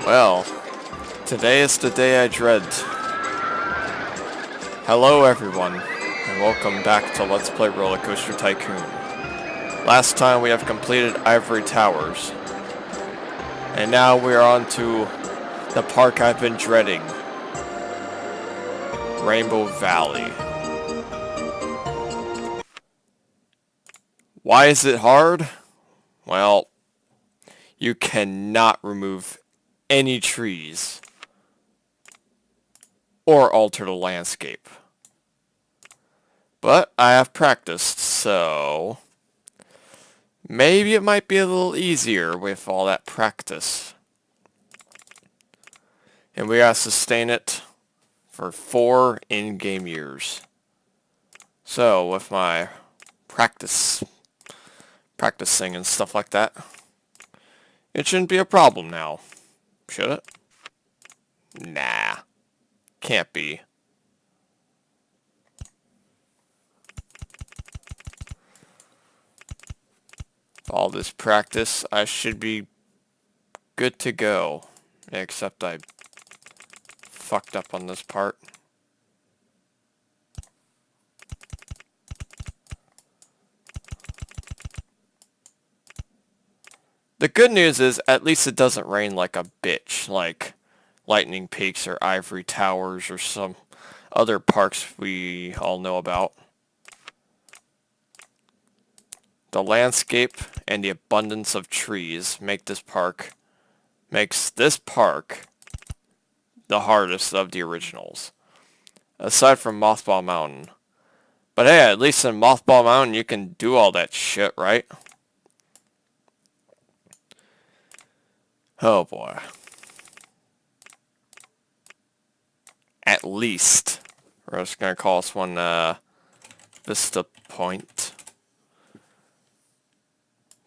Well, today is the day I dread. Hello everyone, and welcome back to Let's Play RollerCoaster Tycoon. Last time we have completed Ivory Towers, and now we are on to the park I've been dreading, Rainbow Valley. Why is it hard? Well, you cannot remove any trees or alter the landscape. But I have practiced, so maybe it might be a little easier with all that practice. And we gotta sustain it for 4 in-game years. So with my practicing and stuff like that, it shouldn't be a problem now, should it? Nah, can't be. All this practice, I should be good to go. Except I fucked up on this part. The good news is, at least it doesn't rain like a bitch, like Lightning Peaks or Ivory Towers or some other parks we all know about. The landscape and the abundance of trees makes this park the hardest of the originals, aside from Mothball Mountain. But hey, at least in Mothball Mountain you can do all that shit, right? Oh boy. At least. We're just gonna call this one Vista Point.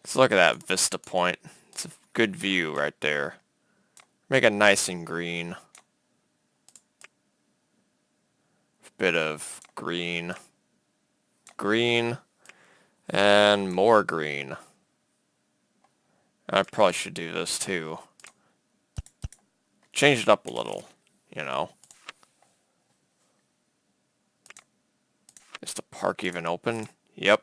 Let's look at that Vista Point. It's a good view right there. Make it nice and green. Bit of green. Green. And more green. I probably should do this too. Change it up a little, you know. Is the park even open? Yep.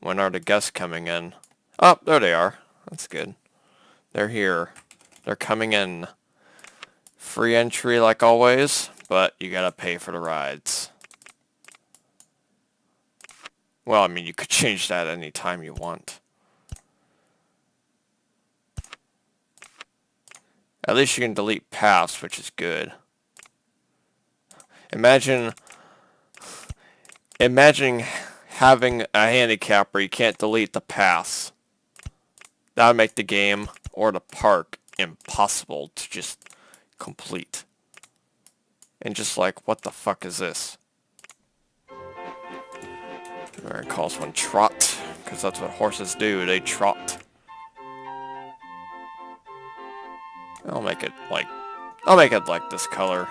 When are the guests coming in? Oh, there they are. That's good. They're here. They're coming in. Free entry like always, but you gotta pay for the rides. Well, I mean, you could change that any time you want. At least you can delete paths, which is good. Imagine having a handicap where you can't delete the paths. That would make the game or the park impossible to just complete. And just like, what the fuck is this? We're gonna call this one Trot, because that's what horses do, they trot. I'll make it like this color.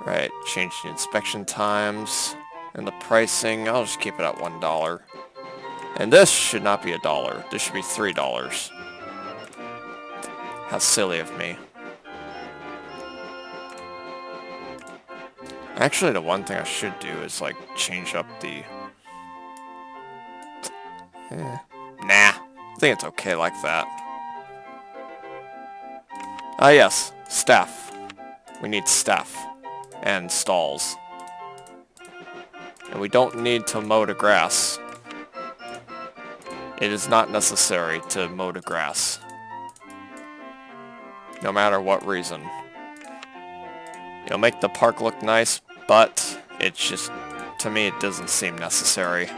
Right, change the inspection times and the pricing. I'll just keep it at $1. And this should not be $1. This should be $3. How silly of me. Actually, the one thing I should do is like change up the... Nah, I think it's okay like that. Ah yes, staff. We need staff. And stalls. And we don't need to mow the grass. It is not necessary to mow the grass. No matter what reason. It'll make the park look nice, but it's just, to me, it doesn't seem necessary.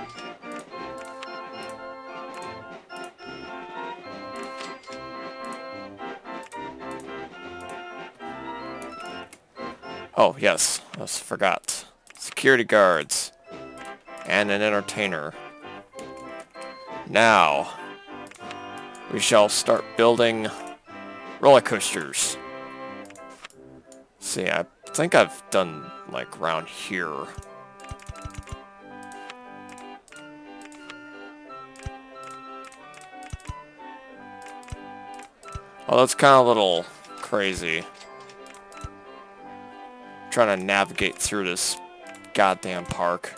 Oh, yes, I forgot. Security guards. And an entertainer. Now, we shall start building roller coasters. See, I think I've done, like, around here. Well, that's kind of a little crazy. Trying to navigate through this goddamn park.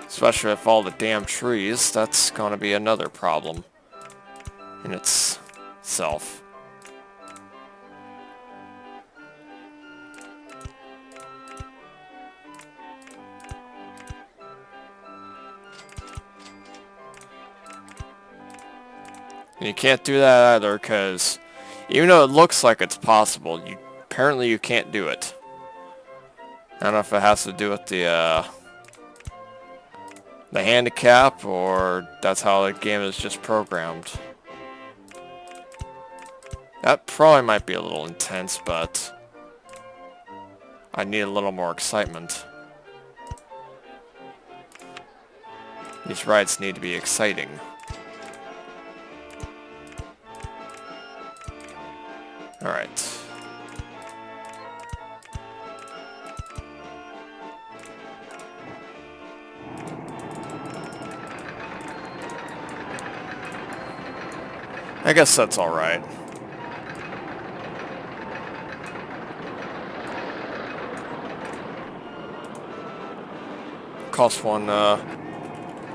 Especially with all the damn trees, that's gonna be another problem in itself. And you can't do that either, because even though it looks like it's possible, apparently you can't do it. I don't know if it has to do with the handicap, or that's how the game is just programmed. That probably might be a little intense, but I need a little more excitement. These rides need to be exciting. Alright. I guess that's alright. Cost one,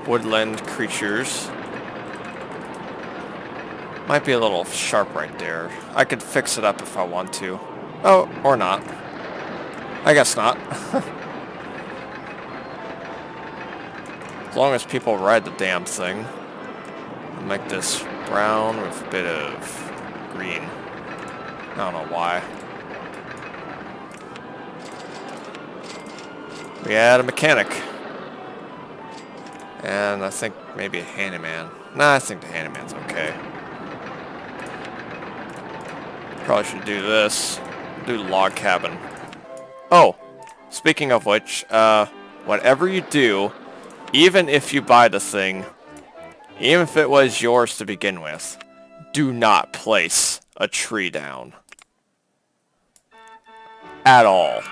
woodland creatures. Might be a little sharp right there. I could fix it up if I want to. Oh, or not. I guess not. As long as people ride the damn thing. I'll make this brown with a bit of green. I don't know why. We had a mechanic. And I think maybe a handyman. Nah, I think the handyman's okay. Probably should do this. Do log cabin. Oh, speaking of which, whatever you do, even if you buy the thing, even if it was yours to begin with, do not place a tree down. At all.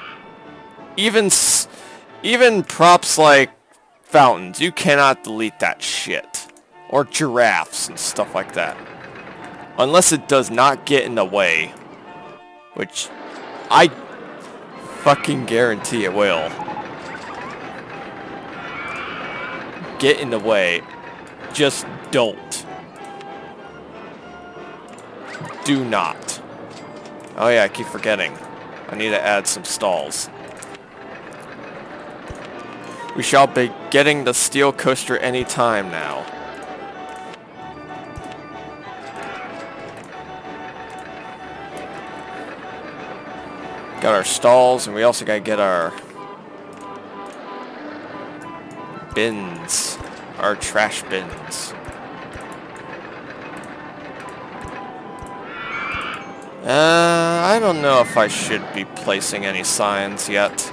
Even props like fountains, you cannot delete that shit. Or giraffes and stuff like that. Unless it does not get in the way. Which I fucking guarantee it will. Get in the way. Just don't. Do not. Oh yeah, I keep forgetting. I need to add some stalls. We shall be getting the steel coaster any time now. Got our stalls, and we also gotta get our bins, our trash bins. I don't know if I should be placing any signs yet.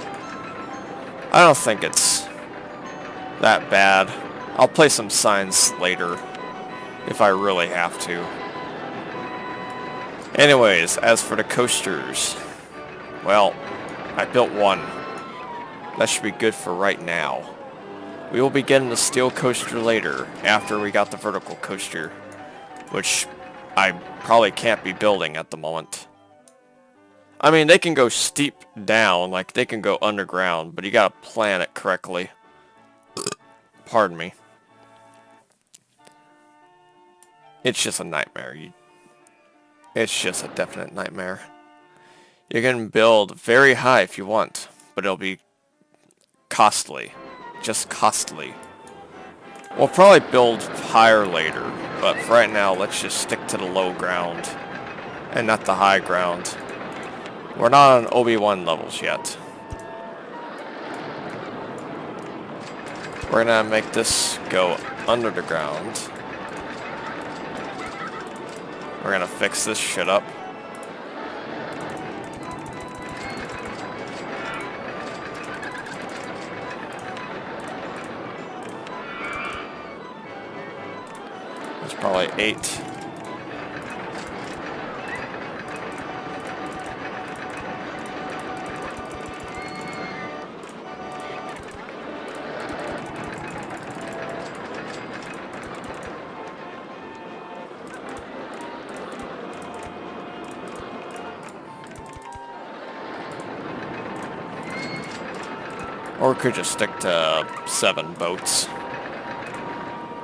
I don't think it's that bad. I'll place some signs later if I really have to. Anyways, as for the coasters, well, I built one. That should be good for right now. We will be getting the steel coaster later, after we got the vertical coaster, which I probably can't be building at the moment. I mean, they can go steep down, like they can go underground, but you gotta plan it correctly. Pardon me. It's just a nightmare. It's just a definite nightmare. You can build very high if you want, but it'll be costly. Just costly. We'll probably build higher later, but for right now, let's just stick to the low ground and not the high ground. We're not on Obi-Wan levels yet. We're gonna make this go under the ground. We're gonna fix this shit up. That's probably 8. Or we could just stick to 7 boats.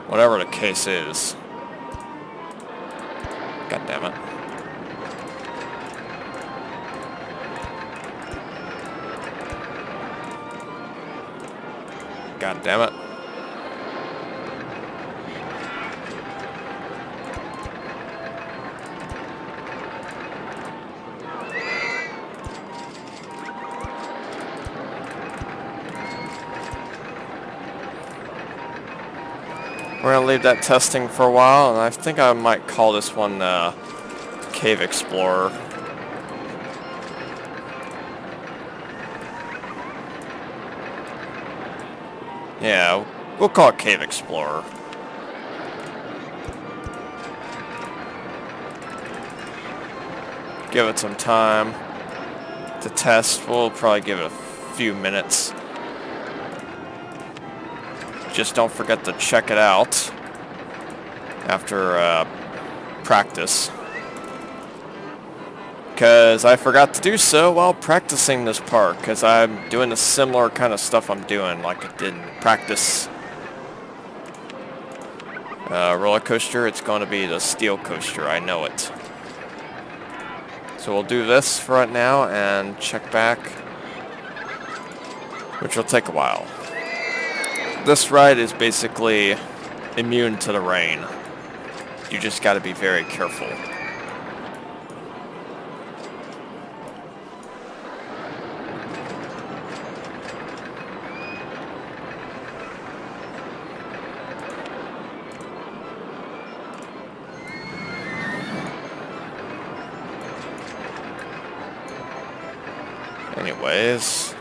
Whatever the case is. God damn it. God damn it. We're going to leave that testing for a while, and I think I might call this one Cave Explorer. Yeah, we'll call it Cave Explorer. Give it some time to test. We'll probably give it a few minutes. Just don't forget to check it out after practice. Because I forgot to do so while practicing this park, because I'm doing the similar kind of stuff I'm doing like I did in practice roller coaster. It's going to be the steel coaster, I know it. So we'll do this for right now and check back, which will take a while. This ride is basically immune to the rain. You just got to be very careful. Anyways,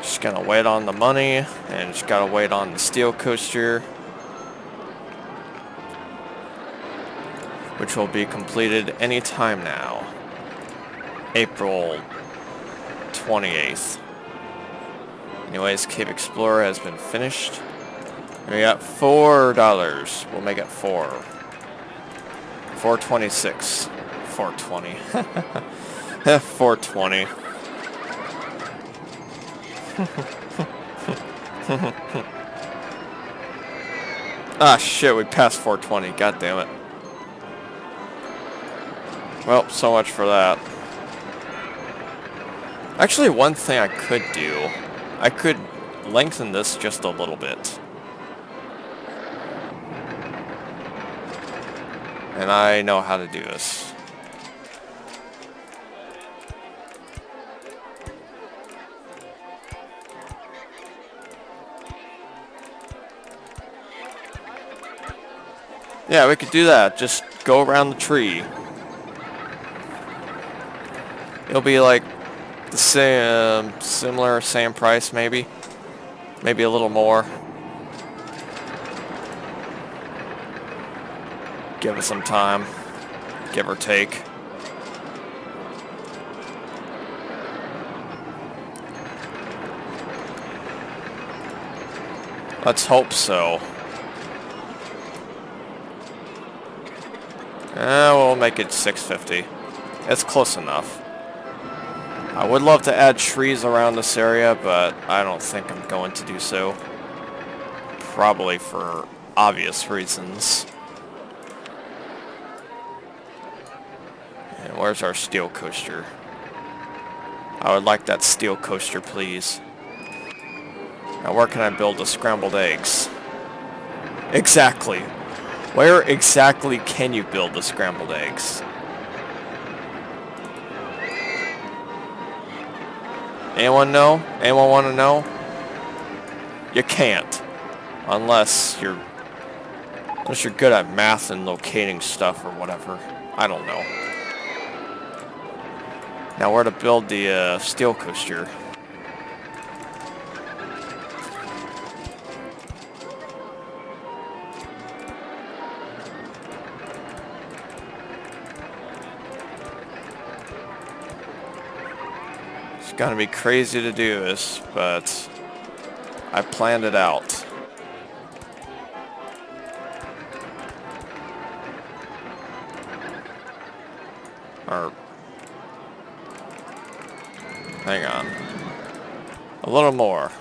just gonna wait on the money and just gotta wait on the steel coaster, which will be completed any time now, April 28th. Anyways, Cave Explorer has been finished. We got $4. We'll make it 4. 426. 420. 420. Ah shit, we passed 420. God damn it. Well, so much for that. Actually, one thing I could do, I could lengthen this just a little bit. And I know how to do this. Yeah, we could do that. Just go around the tree. It'll be like the same, same price maybe. Maybe a little more. Give it some time, give or take. Let's hope so. We'll make it 650. It's close enough. I would love to add trees around this area, but I don't think I'm going to do so. Probably for obvious reasons. And where's our steel coaster? I would like that steel coaster, please. Now, where can I build the scrambled eggs? Exactly. Where exactly can you build the scrambled eggs? Anyone know? Anyone want to know? You can't. Unless you're good at math and locating stuff or whatever. I don't know. Now, where to build the steel coaster? gonna be crazy to do this, but I planned it out. Or, hang on. A little more.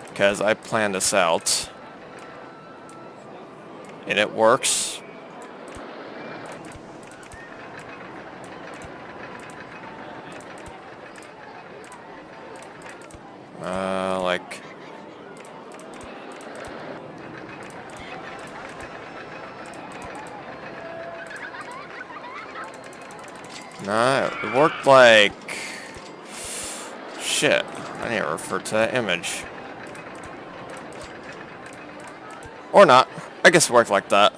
Because I planned this out. And it works. Like... Nah, it worked like... Shit, I need to refer to that image. Or not. I guess it worked like that.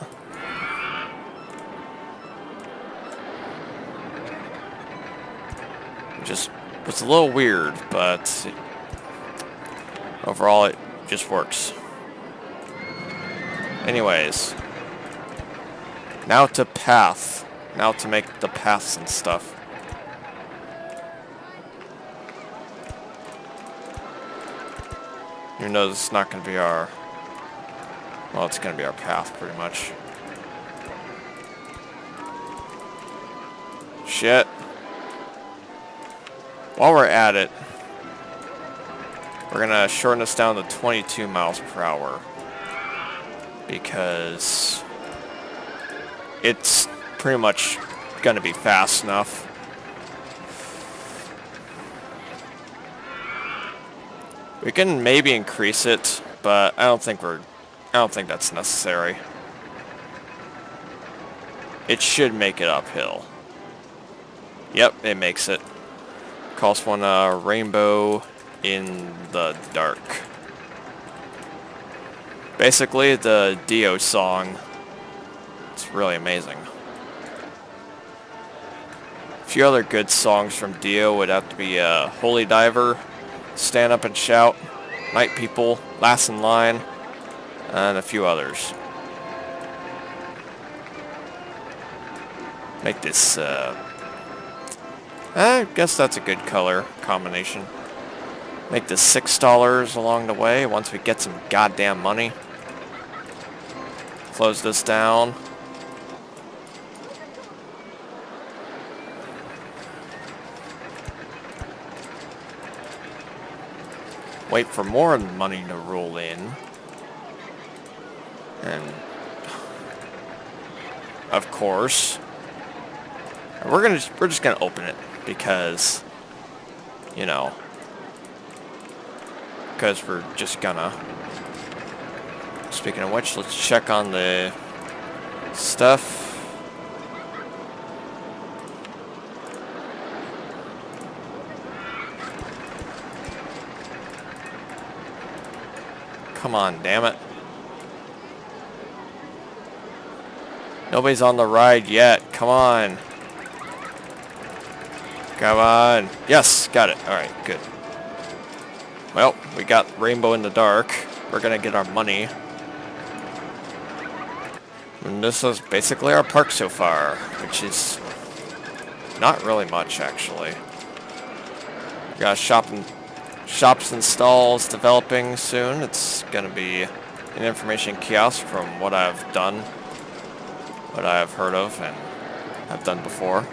Just was a little weird, but overall it just works. Anyways, now to path. Now to make the paths and stuff. Even though this is not going to be our... Well, it's going to be our path, pretty much. Shit. While we're at it, we're going to shorten this down to 22 miles per hour. Because it's pretty much going to be fast enough. We can maybe increase it, but I don't think that's necessary. It should make it uphill. Yep, it makes it. Calls one Rainbow in the Dark. Basically, the Dio song. It's really amazing. A few other good songs from Dio would have to be Holy Diver, Stand Up and Shout, Night People, Last in Line, and a few others. Make this, I guess that's a good color combination. Make this $6 along the way once we get some goddamn money. Close this down. Wait for more money to roll in. And of course, we're just gonna open it because, you know, because we're just gonna. Speaking of which, let's check on the stuff. Come on, damn it. Nobody's on the ride yet. Come on. Come on. Yes, got it. Alright, good. Well, we got Rainbow in the Dark. We're gonna get our money. And this is basically our park so far, which is not really much, actually. We got shops and stalls developing soon. It's gonna be an information kiosk from what I've done, what I've heard of, and have done before.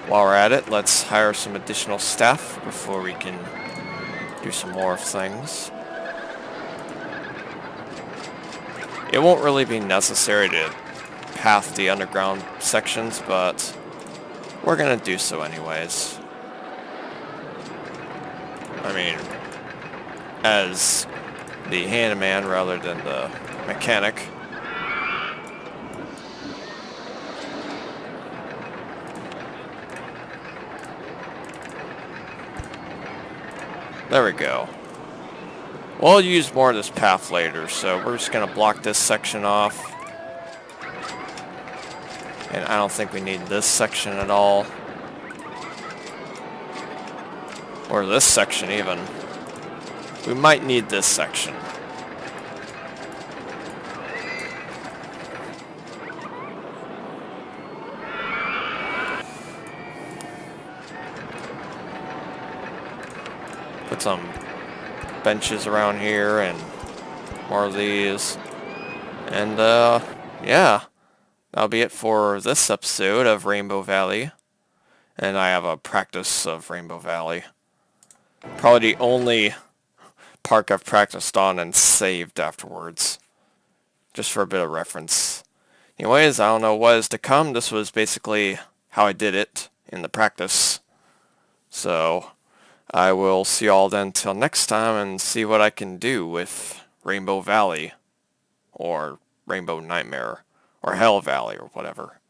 While we're at it, let's hire some additional staff before we can do some more things. It won't really be necessary to path the underground sections, but we're gonna do so anyways. I mean, as the handyman rather than the mechanic. There we go. We'll use more of this path later, so we're just going to block this section off. And I don't think we need this section at all. Or this section even. We might need this section. Put some benches around here and more of these. And yeah, that'll be it for this episode of Rainbow Valley. And I have a practice of Rainbow Valley. Probably the only park I've practiced on and saved afterwards. Just for a bit of reference. Anyways, I don't know what is to come. This was basically how I did it in the practice. So, I will see y'all then till next time and see what I can do with Rainbow Valley. Or Rainbow Nightmare. Or Hell Valley or whatever.